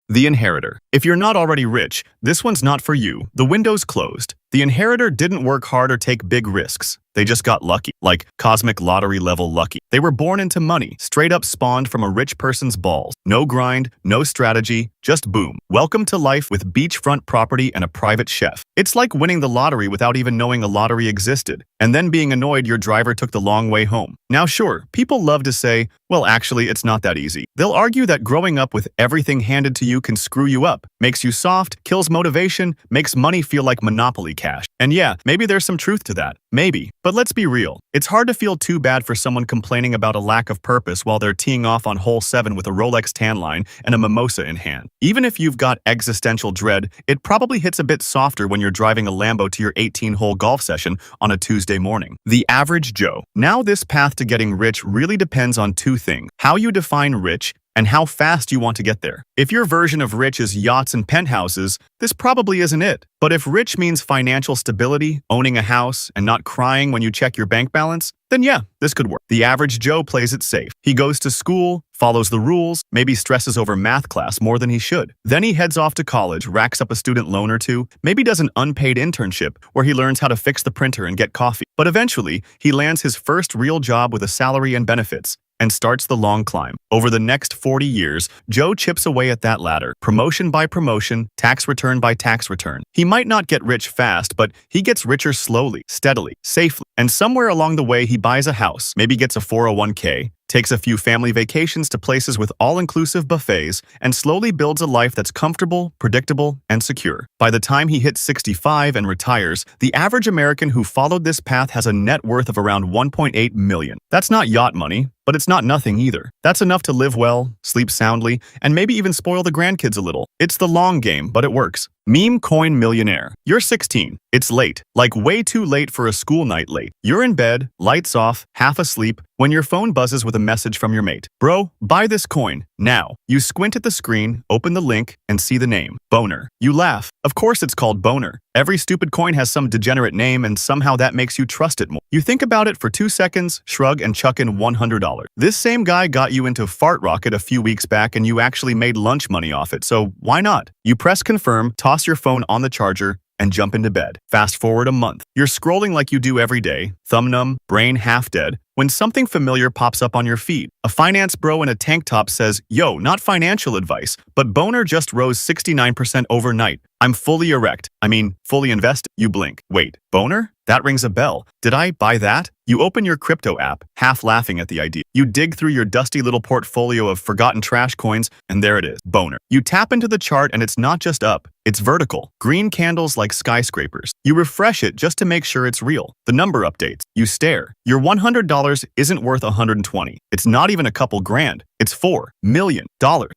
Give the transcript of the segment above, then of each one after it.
The Inheritor. If you're not already rich, this one's not for you. The window's closed. The Inheritor didn't work hard or take big risks. They just got lucky, like cosmic lottery level lucky. They were born into money, straight up spawned from a rich person's balls. No grind, no strategy, just boom. Welcome to life with beachfront property and a private chef. It's like winning the lottery without even knowing a lottery existed, and then being annoyed your driver took the long way home. Now sure, people love to say, well actually it's not that easy. They'll argue that growing up with everything handed to you can screw you up, makes you soft, kills motivation, makes money feel like Monopoly cash. And yeah, maybe there's some truth to that. Maybe. But let's be real. It's hard to feel too bad for someone complaining about a lack of purpose while they're teeing off on hole 7 with a Rolex tan line and a mimosa in hand. Even if you've got existential dread, it probably hits a bit softer when you're driving a Lambo to your 18-hole golf session on a Tuesday morning. The average Joe. Now this path to getting rich really depends on two things: how you define rich and how fast you want to get there. If your version of rich is yachts and penthouses, this probably isn't it. But if rich means financial stability, owning a house, and not crying when you check your bank balance, then yeah, this could work. The average Joe plays it safe. He goes to school, follows the rules, maybe stresses over math class more than he should. Then he heads off to college, racks up a student loan or two, maybe does an unpaid internship where he learns how to fix the printer and get coffee. But eventually, he lands his first real job with a salary and benefits, and starts the long climb. Over the next 40 years, Joe chips away at that ladder, promotion by promotion, tax return by tax return. He might not get rich fast, but he gets richer slowly, steadily, safely. And somewhere along the way, he buys a house, maybe gets a 401k, takes a few family vacations to places with all-inclusive buffets, and slowly builds a life that's comfortable, predictable, and secure. By the time he hits 65 and retires, the average American who followed this path has a net worth of around 1.8 million. That's not yacht money, but it's not nothing either. That's enough to live well, sleep soundly, and maybe even spoil the grandkids a little. It's the long game, but it works. Memecoin Millionaire. You're 16. It's late. Like way too late for a school night late. You're in bed, lights off, half asleep, when your phone buzzes with a message from your mate. Bro, buy this coin, now. You squint at the screen, open the link, and see the name. Boner. You laugh. Of course it's called Boner. Every stupid coin has some degenerate name and somehow that makes you trust it more. You think about it for 2 seconds, shrug, and chuck in $100. This same guy got you into Fart Rocket a few weeks back and you actually made lunch money off it, so why not? You press confirm, toss your phone on the charger, and jump into bed. Fast forward a month. You're scrolling like you do every day, thumb numb, brain half dead, when something familiar pops up on your feed. A finance bro in a tank top says, yo, not financial advice, but Boner just rose 69% overnight. I'm fully erect. I mean, fully invested. You blink. Wait, Boner? That rings a bell. Did I buy that? You open your crypto app, half laughing at the idea. You dig through your dusty little portfolio of forgotten trash coins, and there it is, Boner. You tap into the chart and it's not just up, it's vertical. Green candles like skyscrapers. You refresh it just to make sure it's real. The number updates. You stare. Your $100 isn't worth $120. It's not even a couple grand. It's $4 million.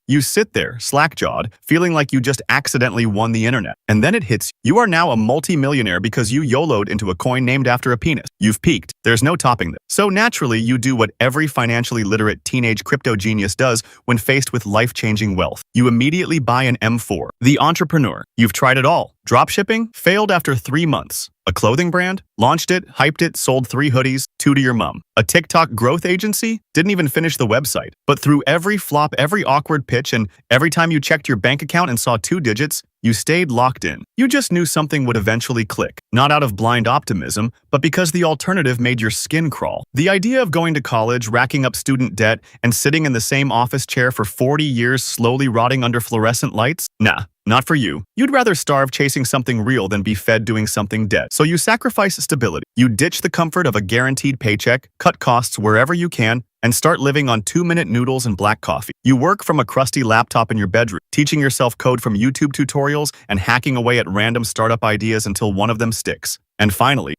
You sit there, slack-jawed, feeling like you just accidentally won the internet. And then it hits you. You are now a multi-millionaire because you YOLO'd into a coin named after a penis. You've peaked. There's no topping this. So naturally, you do what every financially literate teenage crypto genius does when faced with life-changing wealth. You immediately buy an M4. The entrepreneur. You've tried it all. Dropshipping? Failed after 3 months. A clothing brand? Launched it, hyped it, sold 3 hoodies, 2 to your mom. A TikTok growth agency? Didn't even finish the website. But through every flop, every awkward pitch, and every time you checked your bank account and saw 2 digits, you stayed locked in. You just knew something would eventually click. Not out of blind optimism, but because the alternative made your skin crawl. The idea of going to college, racking up student debt, and sitting in the same office chair for 40 years slowly rotting under fluorescent lights? Nah. Not for you. You'd rather starve chasing something real than be fed doing something dead. So you sacrifice stability. You ditch the comfort of a guaranteed paycheck, cut costs wherever you can, and start living on 2-minute noodles and black coffee. You work from a crusty laptop in your bedroom, teaching yourself code from YouTube tutorials and hacking away at random startup ideas until one of them sticks. And finally,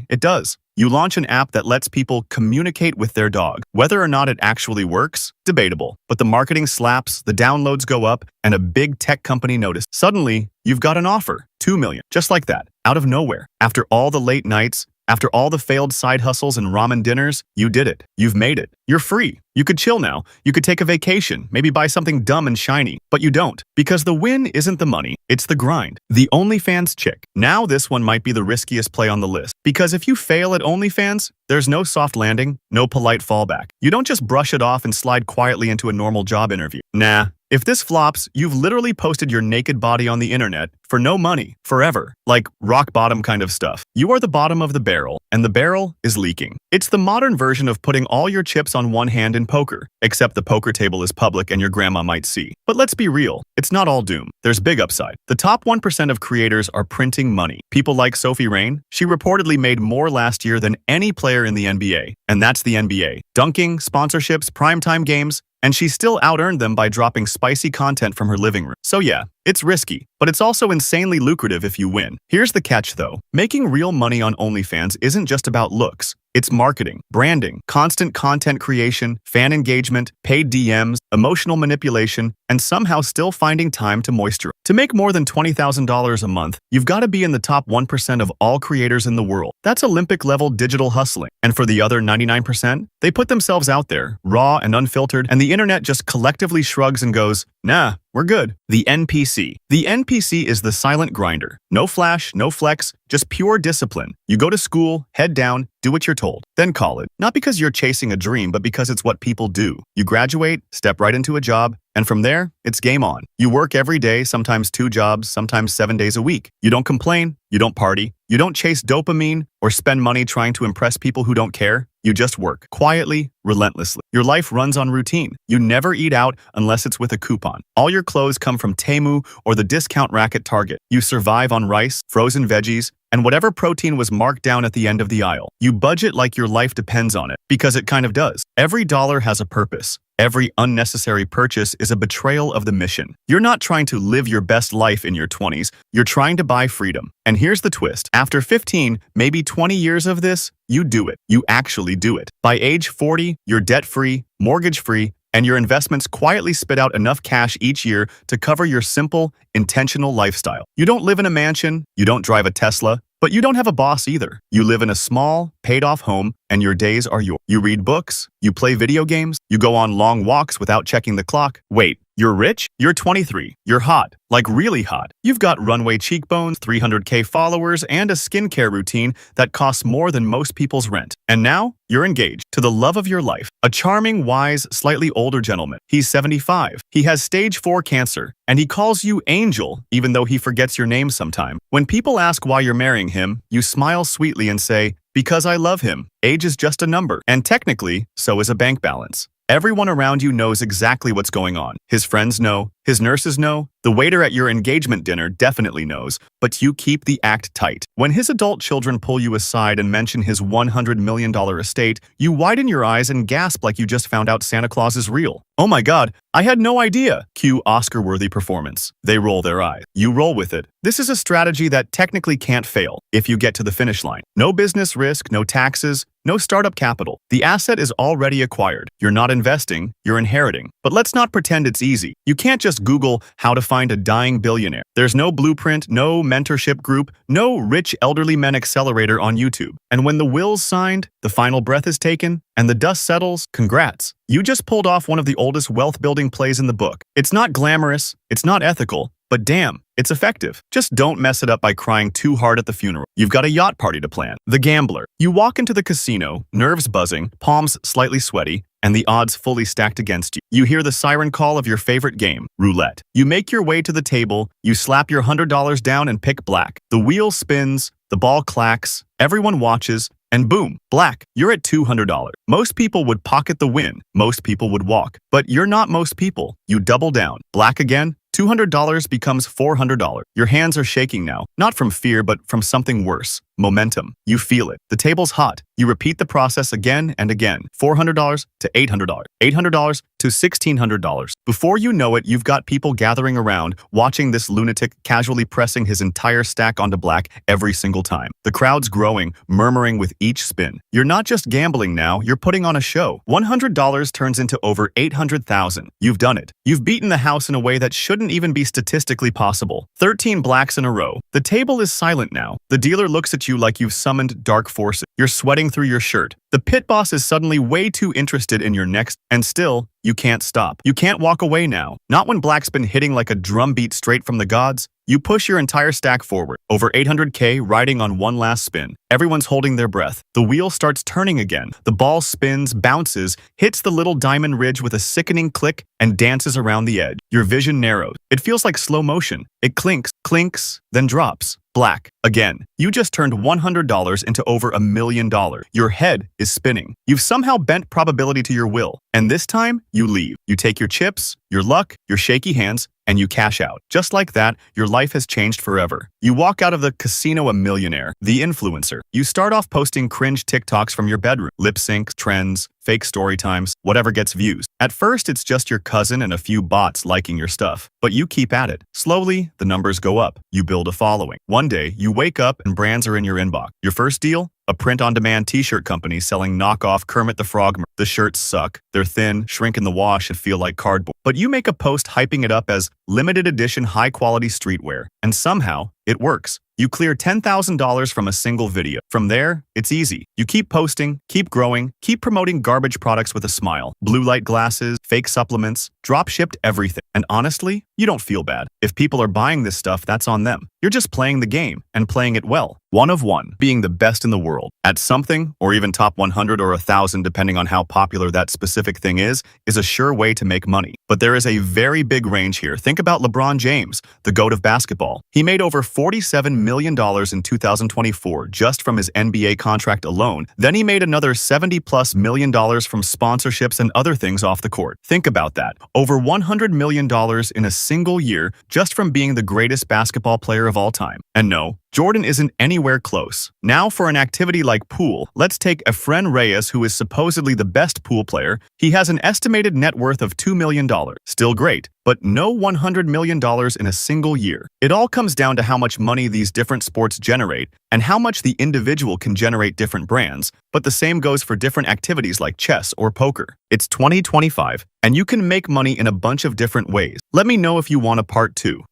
it does. You launch an app that lets people communicate with their dog. Whether or not it actually works, debatable. But the marketing slaps, the downloads go up, and a big tech company notices. Suddenly, you've got an offer. 2 million. Just like that. Out of nowhere. After all the late nights, after all the failed side hustles and ramen dinners, you did it. You've made it. You're free. You could chill now. You could take a vacation, maybe buy something dumb and shiny. But you don't. Because the win isn't the money, it's the grind. The OnlyFans Chick. Now this one might be the riskiest play on the list. Because if you fail at OnlyFans, there's no soft landing, no polite fallback. You don't just brush it off and slide quietly into a normal job interview. Nah. If this flops, you've literally posted your naked body on the internet for no money, forever. Like rock bottom kind of stuff. You are the bottom of the barrel, and the barrel is leaking. It's the modern version of putting all your chips on one hand in poker, except the poker table is public and your grandma might see. But let's be real, it's not all doom. There's big upside. The top 1% of creators are printing money. People like Sophie Rain, she reportedly made more last year than any player in the NBA. And that's the NBA. Dunking, sponsorships, primetime games, and she still out-earned them by dropping spicy content from her living room. So yeah, it's risky, but it's also insanely lucrative if you win. Here's the catch though. Making real money on OnlyFans isn't just about looks. It's marketing, branding, constant content creation, fan engagement, paid DMs, emotional manipulation, and somehow still finding time to moisturize. To make more than $20,000 a month, you've got to be in the top 1% of all creators in the world. That's Olympic-level digital hustling. And for the other 99%, they put themselves out there, raw and unfiltered, and the internet just collectively shrugs and goes, nah, we're good. The NPC. The NPC is the silent grinder. No flash, no flex, just pure discipline. You go to school, head down, do what you're told, then call it. Not because you're chasing a dream, but because it's what people do. You graduate, step right into a job, and from there, it's game on. You work every day, sometimes 2 jobs, sometimes 7 days a week. You don't complain, you don't party, you don't chase dopamine or spend money trying to impress people who don't care. You just work, quietly, relentlessly. Your life runs on routine. You never eat out unless it's with a coupon. All your clothes come from Temu or the discount rack at Target. You survive on rice, frozen veggies, and whatever protein was marked down at the end of the aisle. You budget like your life depends on it, because it kind of does. Every dollar has a purpose. Every unnecessary purchase is a betrayal of the mission. You're not trying to live your best life in your 20s, you're trying to buy freedom. And here's the twist. After 15, maybe 20 years of this, you do it. You actually do it. By age 40, you're debt-free, mortgage-free, and your investments quietly spit out enough cash each year to cover your simple, intentional lifestyle. You don't live in a mansion, you don't drive a Tesla, but you don't have a boss either. You live in a small, paid-off home, and your days are yours. You read books, you play video games, you go on long walks without checking the clock. Wait, you're rich? You're 23. You're hot. Like really hot. You've got runway cheekbones, 300K followers, and a skincare routine that costs more than most people's rent. And now, you're engaged to the love of your life. A charming, wise, slightly older gentleman. He's 75. He has stage 4 cancer, and he calls you Angel, even though he forgets your name sometime. When people ask why you're marrying him, you smile sweetly and say, because I love him. Age is just a number, and technically, so is a bank balance. Everyone around you knows exactly what's going on. His friends know, his nurses know, the waiter at your engagement dinner definitely knows, but you keep the act tight. When his adult children pull you aside and mention his $100 million estate, you widen your eyes and gasp like you just found out Santa Claus is real. Oh my God, I had no idea. Cue Oscar-worthy performance. They roll their eyes. You roll with it. This is a strategy that technically can't fail if you get to the finish line. No business risk, no taxes, no startup capital. The asset is already acquired. You're not investing, you're inheriting. But let's not pretend it's easy. You can't just Google how to find a dying billionaire. There's no blueprint, no mentorship group, no rich elderly men accelerator on YouTube. And when the will's signed, the final breath is taken, and the dust settles, congrats. You just pulled off one of the oldest wealth-building plays in the book. It's not glamorous, it's not ethical, but damn, it's effective. Just don't mess it up by crying too hard at the funeral. You've got a yacht party to plan. The gambler. You walk into the casino, nerves buzzing, palms slightly sweaty, and the odds fully stacked against you. You hear the siren call of your favorite game, roulette. You make your way to the table, you slap your $100 down and pick black. The wheel spins, the ball clacks, everyone watches, and boom, black, you're at $200. Most people would pocket the win. Most people would walk. But you're not most people. You double down. Black again. $200 becomes $400. Your hands are shaking now, not from fear, but from something worse. Momentum. You feel it. The table's hot. You repeat the process again and again. $400 to $800. $800 to $1,600. Before you know it, you've got people gathering around, watching this lunatic casually pressing his entire stack onto black every single time. The crowd's growing, murmuring with each spin. You're not just gambling now, you're putting on a show. $100 turns into over $800,000. You've done it. You've beaten the house in a way that shouldn't even be statistically possible. 13 blacks in a row. The table is silent now. The dealer looks at you like you've summoned dark forces. You're sweating through your shirt. The pit boss is suddenly way too interested in your next, and still, you can't stop. You can't walk away now. Not when black's been hitting like a drumbeat straight from the gods. You push your entire stack forward, over 800k riding on one last spin. Everyone's holding their breath. The wheel starts turning again. The ball spins, bounces, hits the little diamond ridge with a sickening click, and dances around the edge. Your vision narrows. It feels like slow motion. It clinks, clinks, then drops. Black. Again. You just turned $100 into over $1 million. Your head is spinning. You've somehow bent probability to your will. And this time, you leave. You take your chips, your luck, your shaky hands, and you cash out. Just like that, your life has changed forever. You walk out of the casino a millionaire, the influencer. You start off posting cringe TikToks from your bedroom, lip syncs, trends, fake story times, whatever gets views. At first, it's just your cousin and a few bots liking your stuff. But you keep at it. Slowly, the numbers go up. You build a following. One day, you wake up and brands are in your inbox. Your first deal? A print-on-demand t-shirt company selling knockoff Kermit the Frog. The shirts suck. They're thin, shrink in the wash, and feel like cardboard. But you make a post hyping it up as limited edition high-quality streetwear. And somehow, it works. You clear $10,000 from a single video. From there, it's easy. You keep posting, keep growing, keep promoting garbage products with a smile. Blue light glasses, fake supplements, drop-shipped everything. And honestly, you don't feel bad. If people are buying this stuff, that's on them. You're just playing the game, and playing it well. One of one, being the best in the world. At something, or even top 100 or 1,000 depending on how popular that specific thing is a sure way to make money. But there is a very big range here. Think about LeBron James, the GOAT of basketball. He made over $47 million in 2024 just from his NBA contract alone. Then he made another $70+ million from sponsorships and other things off the court. Think about that. Over $100 million in a single year just from being the greatest basketball player of all time. And no, Jordan isn't anywhere close. Now for an activity like pool, let's take Efren Reyes, who is supposedly the best pool player. He has an estimated net worth of $2 million. Still great, but no $100 million in a single year. It all comes down to how much money these different sports generate and how much the individual can generate different brands, but the same goes for different activities like chess or poker. It's 2025, and you can make money in a bunch of different ways. Let me know if you want a part 2.